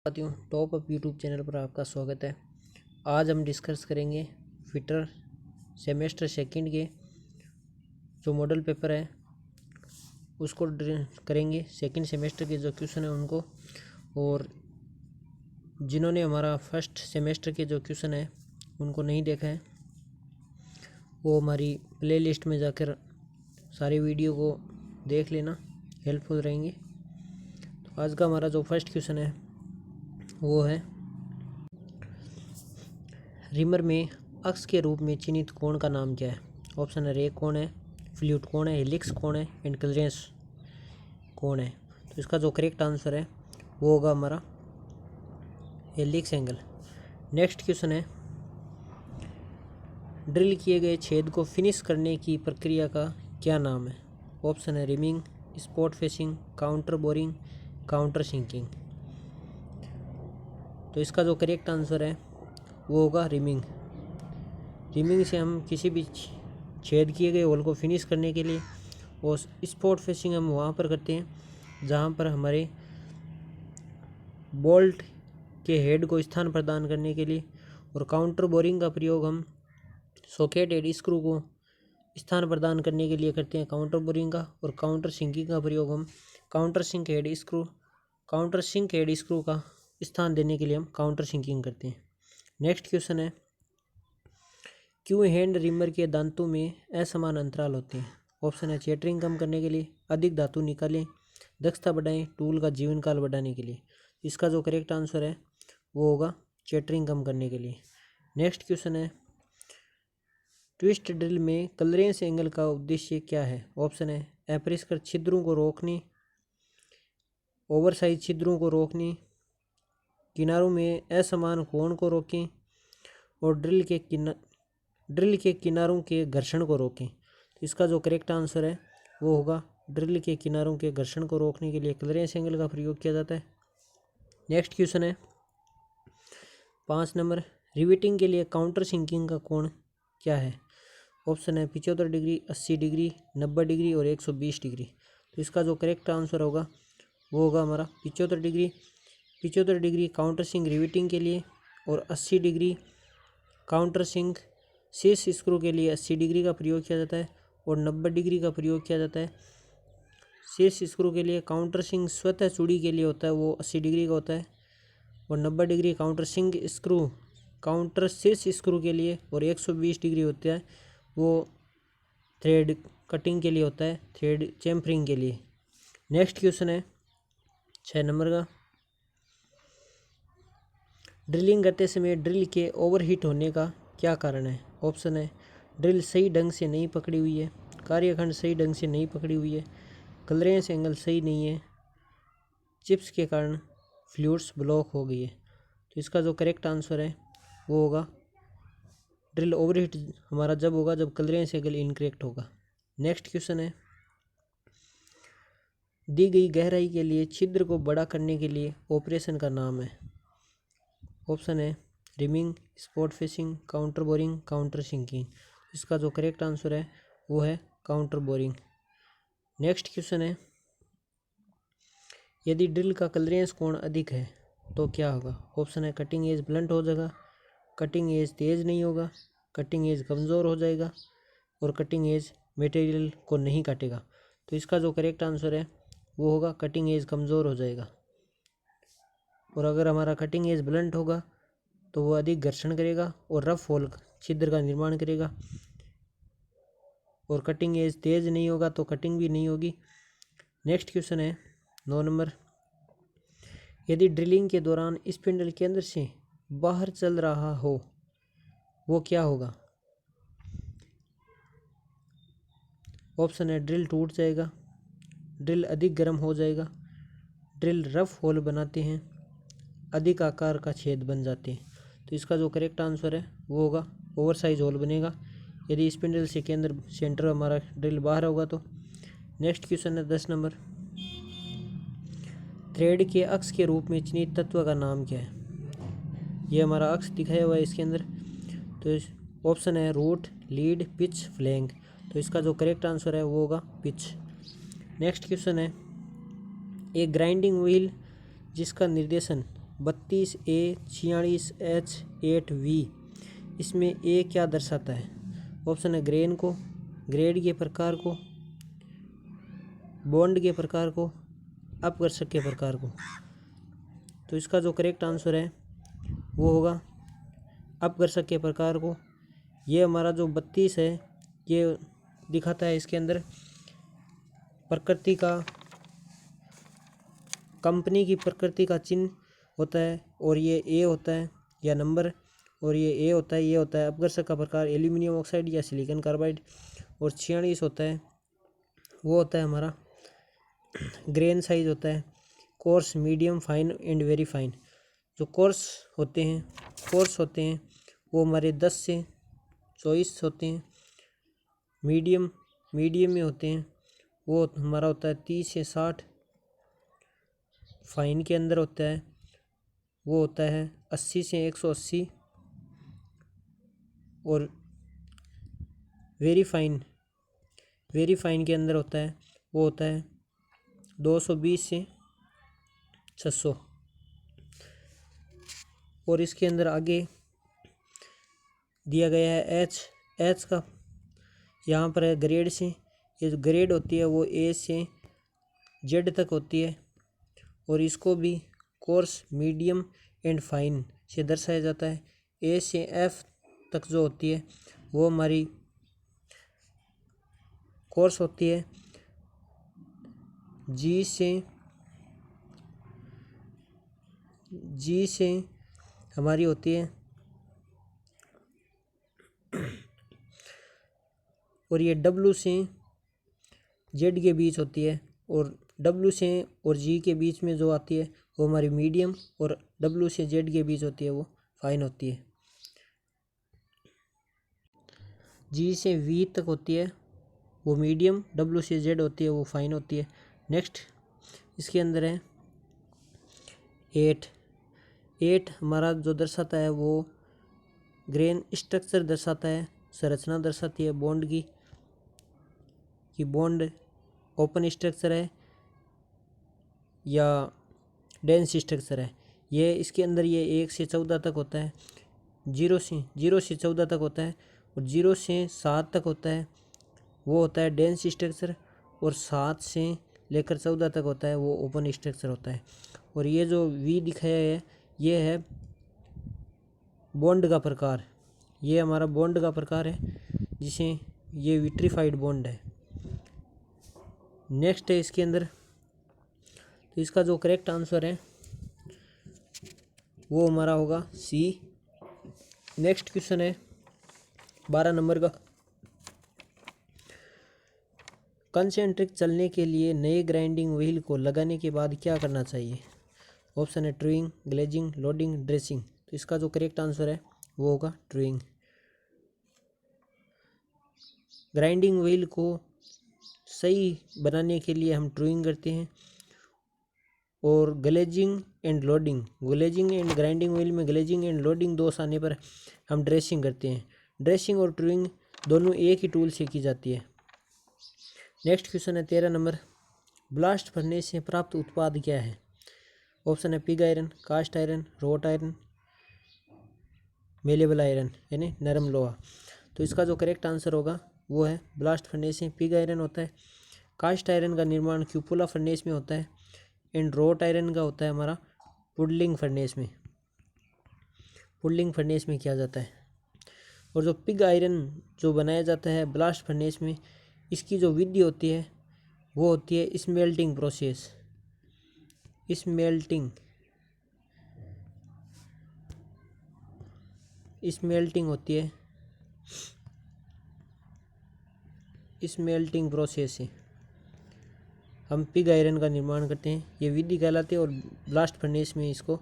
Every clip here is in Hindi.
साथियों, टॉप अप यूट्यूब चैनल पर आपका स्वागत है। आज हम डिस्कस करेंगे फिटर सेमेस्टर सेकंड के जो मॉडल पेपर है उसको करेंगे। सेकंड सेमेस्टर के जो क्वेश्चन है उनको, और जिन्होंने हमारा फर्स्ट सेमेस्टर के जो क्वेश्चन है उनको नहीं देखा है वो हमारी प्लेलिस्ट में जाकर सारी वीडियो को देख लेना, हेल्पफुल रहेंगे। तो आज का हमारा जो फर्स्ट क्वेश्चन है वो है, रिमर में अक्ष के रूप में चिन्हित कोण का नाम क्या है? ऑप्शन है रे कोण है, फ्लूट कोण है, हेलिक्स कोण है एंड क्लीयरेंस कोण है। तो इसका जो करेक्ट आंसर है वो होगा हमारा हेलिक्स एंगल। नेक्स्ट क्वेश्चन है, ड्रिल किए गए छेद को फिनिश करने की प्रक्रिया का क्या नाम है? ऑप्शन है reaming, spot facing, counterboring, countersinking. तो इसका जो करेक्ट आंसर है वो होगा रिमिंग। रिमिंग से हम किसी भी छेद किए गए होल को फिनिश करने के लिए, और स्पॉट फेसिंग हम वहाँ पर करते हैं जहाँ पर हमारे बोल्ट के हेड को स्थान प्रदान करने के लिए, और काउंटर बोरिंग का प्रयोग हम सॉकेट हेड स्क्रू को स्थान प्रदान करने के लिए करते हैं काउंटर बोरिंग का, और काउंटर सिंकिंग का प्रयोग हम काउंटर सिंक हेड स्क्रू का स्थान देने के लिए हम काउंटर सिंकिंग करते हैं। नेक्स्ट क्वेश्चन है, क्यों हैंड रिमर के दांतों में असमान अंतराल होते हैं? ऑप्शन है चेटरिंग कम करने के लिए, अधिक धातु निकालें, दक्षता बढ़ाएं, टूल का जीवन काल बढ़ाने के लिए। इसका जो करेक्ट आंसर है वो होगा चेटरिंग कम करने के लिए। नेक्स्ट क्वेश्चन है, ट्विस्ट ड्रिल में क्लीयरेंस एंगल का उद्देश्य क्या है? ऑप्शन है अपरिष्कृत कर छिद्रों को रोकने, ओवरसाइज छिद्रों को रोकने, किनारों में असमान कोण को रोकें, और ड्रिल के किनारों के घर्षण को रोकें। तो इसका जो करेक्ट आंसर है वो होगा ड्रिल के किनारों के घर्षण को रोकने के लिए क्लीयरेंस एंगल का प्रयोग किया जाता है। नेक्स्ट क्वेश्चन है 5 नंबर, रिवेटिंग के लिए काउंटर सिंकिंग का कोण क्या है? ऑप्शन है 75 डिग्री, 80 डिग्री, 90 डिग्री और 120 डिग्री। तो इसका जो करेक्ट आंसर होगा वो होगा हमारा 75 degree. 75 degree countersink riveting के लिए, और 80 डिग्री काउंटर सिंक शीर्ष स्क्रू के लिए 80 डिग्री का प्रयोग किया जाता है, और 90 डिग्री का प्रयोग किया जाता है शीर्ष स्क्रू के लिए। काउंटर सिंक स्वतः चूड़ी के लिए होता है, वो 80 डिग्री का होता है, और 90 degree countersink screw counter शीर्ष स्क्रू के लिए, और 120 डिग्री होता है वो थ्रेड कटिंग के लिए होता है, थ्रेड चैम्फरिंग के लिए। नेक्स्ट क्वेश्चन है 6 नंबर का, ड्रिलिंग करते समय ड्रिल के ओवरहीट होने का क्या कारण है? ऑप्शन है ड्रिल सही ढंग से नहीं पकड़ी हुई है, कार्यखंड सही ढंग से नहीं पकड़ी हुई है, क्लीयरेंस एंगल सही नहीं है, चिप्स के कारण फ्लूइड्स ब्लॉक हो गई है। तो इसका जो करेक्ट आंसर है वो होगा ड्रिल ओवरहीट हमारा जब होगा जब क्लीयरेंस एंगल इनकरेक्ट होगा। नेक्स्ट क्वेश्चन है, दी गई गहराई के लिए छिद्र को बड़ा करने के लिए ऑपरेशन का नाम है? ऑप्शन है reaming, spot facing, counterboring, countersinking. इसका जो करेक्ट आंसर है वो है काउंटर बोरिंग। नेक्स्ट क्वेश्चन है, यदि ड्रिल का क्लीयरेंस कोण अधिक है तो क्या होगा? ऑप्शन है कटिंग एज ब्लंट हो जाएगा, कटिंग एज तेज नहीं होगा, कटिंग एज कमज़ोर हो जाएगा, और कटिंग एज मटेरियल को नहीं काटेगा। तो इसका जो करेक्ट आंसर है वो होगा कटिंग एज कमज़ोर हो जाएगा। और अगर हमारा कटिंग एज ब्लंट होगा तो वो अधिक घर्षण करेगा और रफ होल छिद्र का निर्माण करेगा, और कटिंग एज तेज नहीं होगा तो कटिंग भी नहीं होगी। नेक्स्ट क्वेश्चन है 9 नंबर, यदि ड्रिलिंग के दौरान स्पिंडल केंद्र से बाहर चल रहा हो वो क्या होगा? ऑप्शन है ड्रिल टूट जाएगा, ड्रिल अधिक गर्म हो जाएगा, ड्रिल रफ होल बनाते हैं, अधिक आकार का छेद बन जाते हैं। तो इसका जो करेक्ट आंसर है वो होगा ओवरसाइज होल बनेगा यदि स्पिंडल से केंद्र सेंटर हमारा ड्रिल बाहर होगा तो। नेक्स्ट क्वेश्चन है 10 नंबर, थ्रेड के अक्ष के रूप में चिन्हित तत्व का नाम क्या है? ये हमारा अक्ष दिखाया हुआ है इसके अंदर। तो ऑप्शन है रूट, लीड, पिच, फ्लैंक। तो इसका जो करेक्ट आंसर है वो होगा पिच। नेक्स्ट क्वेश्चन है, एक ग्राइंडिंग व्हील जिसका निर्देशन 32A46H8V, इसमें ए क्या दर्शाता है? ऑप्शन है ग्रेन को, ग्रेड के प्रकार को, बॉन्ड के प्रकार को, अपघर्षक के प्रकार को। तो इसका जो करेक्ट आंसर है वो होगा अपघर्षक के प्रकार को। ये हमारा जो 32 है ये दिखाता है इसके अंदर प्रकृति का, कंपनी की प्रकृति का चिन्ह होता है, और ये ए होता है या नंबर, और ये ए होता है, ये होता है अपघर्षक का प्रकार एल्यूमिनियम ऑक्साइड या सिलिकॉन कार्बाइड। और 46 होता है वो होता है हमारा ग्रेन साइज होता है, course, medium, fine and very fine. जो कोर्स होते हैं वो हमारे 10 से 24 होते हैं। मीडियम में होते हैं वो हमारा होता है 30 से 60। फाइन के अंदर होता है वो होता है 80 से 180। और वेरी फाइन के अंदर होता है वो होता है 220 से 600। और इसके अंदर आगे दिया गया है एच का, यहाँ पर है ग्रेड से। ये जो ग्रेड होती है वो ए से जेड तक होती है, और इसको भी कोर्स, मीडियम एंड फाइन से दर्शाया जाता है। ए से एफ तक जो होती है वो हमारी कोर्स होती है। जी से हमारी होती है, और ये डब्ल्यू से जेड के बीच होती है, और डब्ल्यू से और जी के बीच में जो आती है वो हमारी मीडियम, और डब्ल्यू से जेड के बीच होती है वो फाइन होती है। जी से वी तक होती है वो मीडियम, डब्ल्यू से जेड होती है वो फाइन होती है। नेक्स्ट इसके अंदर है 8 हमारा जो दर्शाता है वो ग्रेन स्ट्रक्चर दर्शाता है, संरचना दर्शाती है बॉन्ड की, कि बॉन्ड ओपन स्ट्रक्चर है या डेंस स्ट्रक्चर है। ये इसके अंदर ये 1 से 14 तक होता है, 0 से 14 तक होता है, और 0 से 7 तक होता है वो होता है डेंस स्ट्रक्चर, और 7 से लेकर 14 तक होता है वो ओपन स्ट्रक्चर होता है। और ये जो वी दिखाया है ये है बॉन्ड का प्रकार, ये हमारा बॉन्ड का प्रकार है जिसे ये विट्रीफाइड बॉन्ड है। नेक्स्ट है इसके अंदर, तो इसका जो करेक्ट आंसर है वो हमारा होगा सी। नेक्स्ट क्वेश्चन है 12 नंबर का, कंसेंट्रिक चलने के लिए नए ग्राइंडिंग व्हील को लगाने के बाद क्या करना चाहिए? ऑप्शन है ट्रूइंग, ग्लेजिंग, लोडिंग, ड्रेसिंग। तो इसका जो करेक्ट आंसर है वो होगा ट्रूइंग। ग्राइंडिंग व्हील को सही बनाने के लिए हम ट्रूइंग करते हैं, और ग्लेजिंग एंड ग्राइंडिंग व्हील में ग्लेजिंग एंड लोडिंग दोष आने पर हम ड्रेसिंग करते हैं। ड्रेसिंग और ट्रूइंग दोनों एक ही टूल से की जाती है। नेक्स्ट क्वेश्चन है 13 नंबर, ब्लास्ट फर्नेस से प्राप्त उत्पाद क्या है? ऑप्शन है pig iron, cast iron, wrought iron, malleable iron यानी नरम लोहा। तो इसका जो करेक्ट आंसर होगा वो है ब्लास्ट फर्नेस में पिग आयरन होता है। कास्ट आयरन का निर्माण क्यूपुला फर्नेस में होता है, एंड रोट आयरन का होता है हमारा पुडलिंग फर्नेस में किया जाता है। और जो पिग आयरन जो बनाया जाता है ब्लास्ट फर्नेस में, इसकी जो विधि होती है वो होती है स्मेल्टिंग प्रोसेस। स्मेल्टिंग होती है, स्मेल्टिंग प्रोसेस से हम पिग आयरन का निर्माण करते हैं, ये विधि कहलाती है, और ब्लास्ट फर्नेस में इसको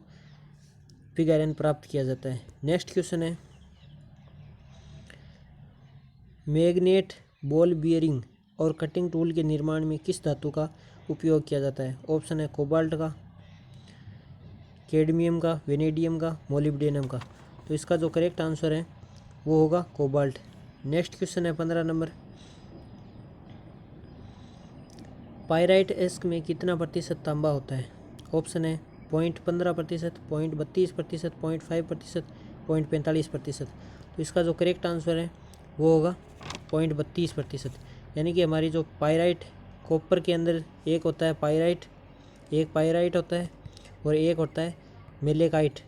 पिग आयरन प्राप्त किया जाता है। नेक्स्ट क्वेश्चन है मैग्नेट, बॉल बियरिंग और कटिंग टूल के निर्माण में किस धातु का उपयोग किया जाता है? ऑप्शन है कोबाल्ट का, कैडमियम का, वेनेडियम का, मोलिब्डेनम का। तो इसका जो करेक्ट आंसर है वो होगा कोबाल्ट। नेक्स्ट क्वेश्चन है 15 नंबर, पायराइट एस्क में कितना प्रतिशत तांबा होता है? ऑप्शन है 0.15%, 0.32%, 0.5%, 0.45%। तो इसका जो करेक्ट आंसर है वो होगा 0.32%। यानी कि हमारी जो पाइराइट, कॉपर के अंदर एक होता है पाइराइट, एक पाइराइट होता है और एक होता है मेलेकाइट।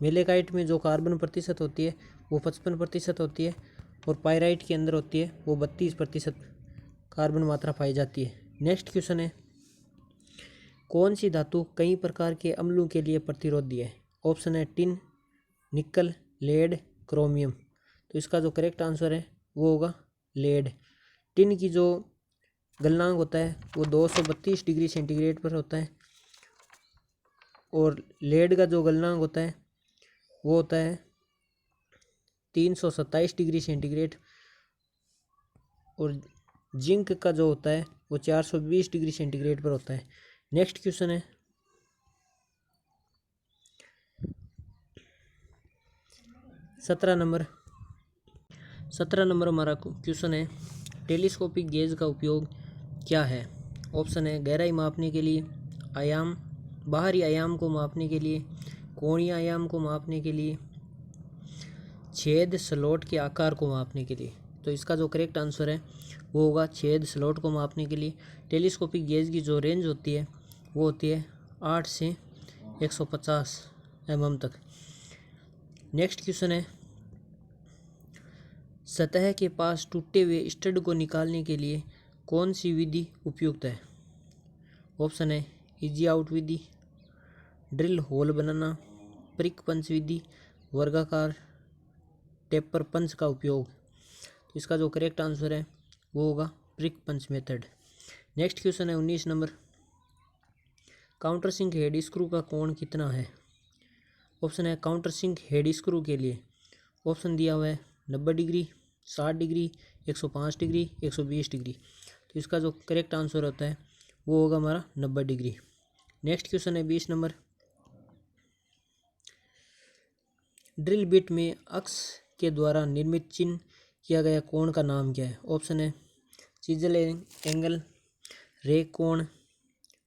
मेलेकाइट में जो कार्बन प्रतिशत होती है वो 55% होती है और पाइराइट के अंदर होती है वो 32% कार्बन मात्रा पाई जाती है। नेक्स्ट क्वेश्चन है, कौन सी धातु कई प्रकार के अम्लों के लिए प्रतिरोधी है? ऑप्शन है टिन, निकल, लेड, क्रोमियम। तो इसका जो करेक्ट आंसर है वो होगा लेड। टिन की जो गलनांक होता है वो 232 डिग्री सेंटीग्रेड पर होता है और लेड का जो गलनांक होता है वो होता है 327 डिग्री सेंटीग्रेड और जिंक का जो होता है वो 420 डिग्री सेंटीग्रेड पर होता है। नेक्स्ट क्वेश्चन है, 17 नंबर हमारा क्वेश्चन है, टेलीस्कोपिक गेज का उपयोग क्या है? ऑप्शन है गहराई मापने के लिए, आयाम, बाहरी आयाम को मापने के लिए, कोणीय आयाम को मापने के लिए, छेद स्लॉट के आकार को मापने के लिए। तो इसका जो करेक्ट आंसर है वो होगा छेद स्लॉट को मापने के लिए। टेलीस्कोपिक गेज की जो रेंज होती है वो होती है 8 से 150 mm तक। नेक्स्ट क्वेश्चन है, सतह के पास टूटे हुए स्टड को निकालने के लिए कौन सी विधि उपयुक्त है? ऑप्शन है इजी आउट विधि, ड्रिल होल बनाना, प्रिक पंच विधि, वर्गाकार टेपर पंच का उपयोग। तो इसका जो करेक्ट आंसर है वो होगा prick punch method. Next question है 19 number, countersink head screw का कोण कितना है? ऑप्शन है काउंटर सिंक हेड स्क्रू के लिए ऑप्शन दिया हुआ है 90 डिग्री, 60 डिग्री, 105 डिग्री, 120 डिग्री। तो इसका जो करेक्ट आंसर होता है वो होगा हमारा 90 डिग्री। नेक्स्ट क्वेश्चन है 20 नंबर, ड्रिल बिट में अक्ष के द्वारा निर्मित चिन्ह किया गया कोण का नाम क्या है? ऑप्शन है चीजल एंगल, रे कोण,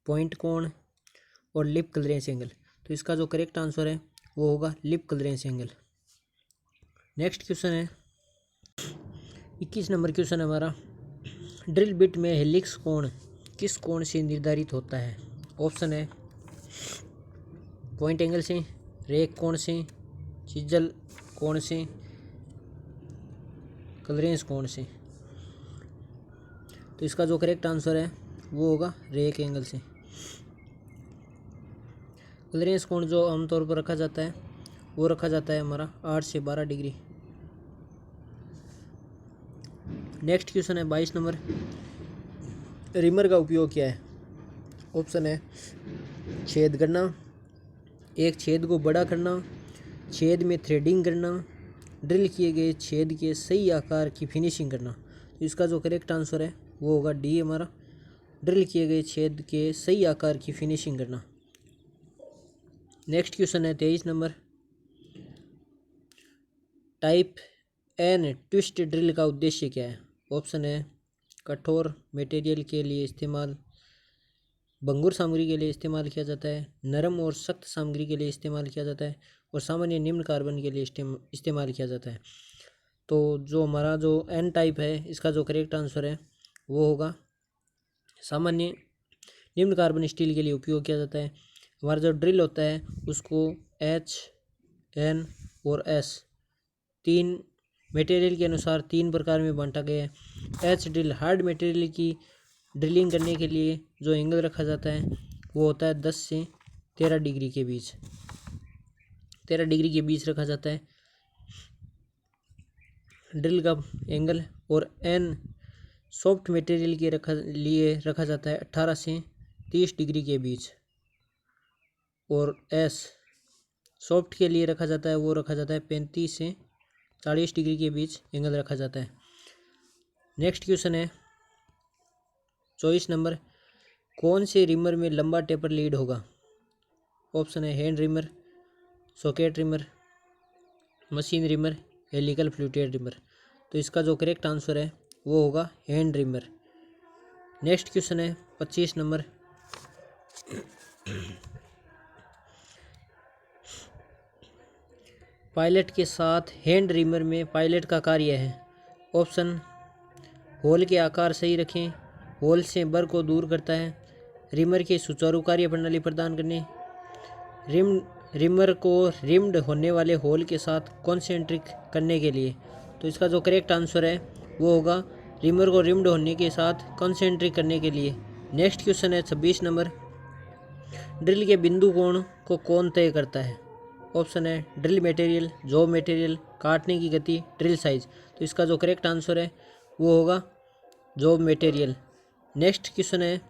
पॉइंट कोण और लिप क्लीयरेंस एंगल। तो इसका जो करेक्ट आंसर है वो होगा lip clearance angle. Next question है 21 नंबर क्वेश्चन है हमारा, ड्रिल बिट में हेलिक्स कोण किस कोण से निर्धारित होता है? ऑप्शन है पॉइंट एंगल से, रे कोण से, चीजल कोण से, क्लीयरेंस कोण से। तो इसका जो करेक्ट आंसर है वो होगा रेक एंगल से। क्लीयरेंस कोण जो आमतौर पर रखा जाता है वो रखा जाता है हमारा 8 से 12 डिग्री। नेक्स्ट क्वेश्चन है 22 नंबर, रिमर का उपयोग क्या है? ऑप्शन है छेद करना, एक छेद को बड़ा करना, छेद में थ्रेडिंग करना, ड्रिल किए गए छेद के सही आकार की फिनिशिंग करना। तो इसका जो करेक्ट आंसर है वो होगा डी हमारा, ड्रिल किए गए छेद के सही आकार की फिनिशिंग करना। नेक्स्ट क्वेश्चन है 23 number, type N twist drill का उद्देश्य क्या है? ऑप्शन है कठोर मटेरियल के लिए इस्तेमाल, भंगुर सामग्री के लिए इस्तेमाल किया जाता है, नरम और सख्त सामग्री के लिए इस्तेमाल किया जाता है और सामान्य निम्न कार्बन के लिए इस्तेमाल किया जाता है। तो जो हमारा जो एन टाइप है इसका जो करेक्ट आंसर है वो होगा सामान्य निम्न कार्बन स्टील के लिए उपयोग किया जाता है। हमारा जो ड्रिल होता है उसको एच, एन और एस तीन मटेरियल के अनुसार 3 प्रकार में बांटा गया है। एच ड्रिल हार्ड मटेरियल की ड्रिलिंग करने के लिए जो एंगल रखा जाता है वो होता है 10 से 13 डिग्री के बीच, 13 डिग्री के बीच रखा जाता है ड्रिल का एंगल। और एन सॉफ्ट मटेरियल के लिए रखा जाता है 18 से 30 डिग्री के बीच और एस सॉफ्ट के लिए रखा जाता है वो रखा जाता है 35 से 40 डिग्री के बीच एंगल रखा जाता है। नेक्स्ट क्वेश्चन है 24 नंबर, कौन से रिमर में लंबा टेपर लीड होगा? ऑप्शन है hand reamer, socket reamer, machine reamer, helical fluted reamer. तो इसका जो करेक्ट आंसर है वो होगा हैंड रिमर। नेक्स्ट क्वेश्चन है 25 नंबर, पायलट के साथ हैंड रिमर में पायलट का कार्य है। ऑप्शन, होल के आकार सही रखें, होल से बर को दूर करता है, रिमर के सुचारू कार्य प्रणाली प्रदान करने, रिमर को रिम्ड होने वाले होल के साथ कॉन्सेंट्रिक करने के लिए। तो इसका जो करेक्ट आंसर है वो होगा रिमर को रिम्ड होने के साथ कॉन्सेंट्रिक करने के लिए। नेक्स्ट क्वेश्चन है 26 नंबर, ड्रिल के बिंदु कोण को कौन तय करता है? ऑप्शन है ड्रिल मटेरियल, जॉब मटेरियल, काटने की गति, ड्रिल साइज। तो इसका जो करेक्ट आंसर है वो होगा जॉब मटेरियल। नेक्स्ट क्वेश्चन है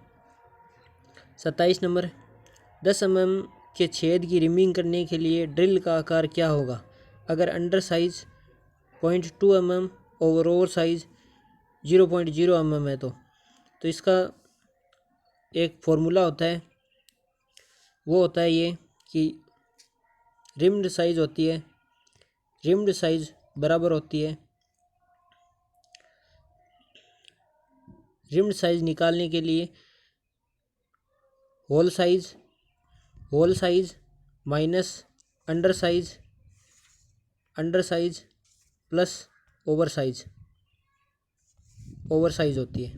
27 नंबर, 10 mm के छेद की रिमिंग करने के लिए ड्रिल का आकार क्या होगा? अगर अंडर साइज 0.2 mm और ओवर साइज 0.0 mm है तो इसका एक फॉर्मूला होता है, वो होता है ये कि रिम्ड साइज होती है, रिम्ड साइज बराबर होती है, रिम्ड साइज निकालने के लिए hole size minus undersize plus oversize होती है।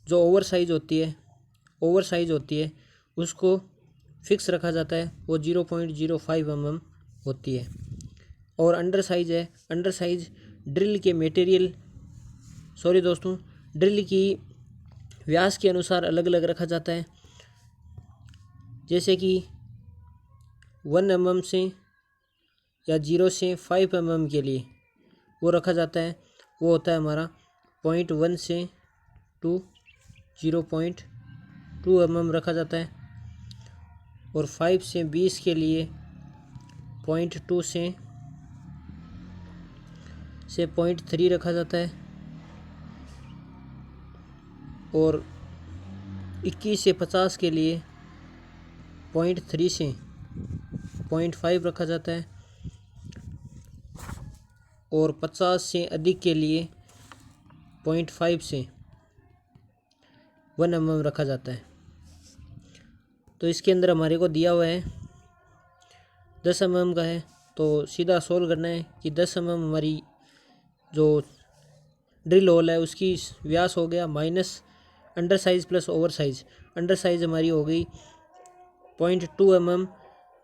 जो ओवर साइज होती है उसको फिक्स रखा जाता है, वो 0.05 mm होती है। और अंडर साइज ड्रिल की व्यास के अनुसार अलग अलग रखा जाता है। जैसे कि 1 mm से या 0 से 5 mm के लिए वो रखा जाता है, वो होता है हमारा 0.1 से 0.2 mm रखा जाता है। और 5 से 20 के लिए 0.2 से 0.3 रखा जाता है। और 21 से 50 के लिए 0.3 से 0.5 रखा जाता है। और 50 से अधिक के लिए 0.5 से 1 mm रखा जाता है। तो इसके अंदर हमारे को दिया हुआ है 10 mm का है, तो सीधा सोल्व करना है कि 10 mm हमारी जो ड्रिल होल है उसकी व्यास हो गया minus undersize plus over size. Under size हमारी हो गई 0.2 mm,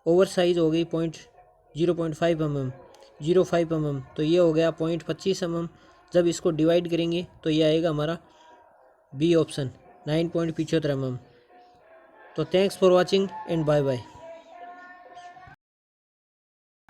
ओवर साइज हो गई 0.05 mm, तो ये हो गया 0.25 mm। जब इसको डिवाइड करेंगे तो ये आएगा हमारा बी ऑप्शन 9.75 mm। तो thanks for watching and bye bye.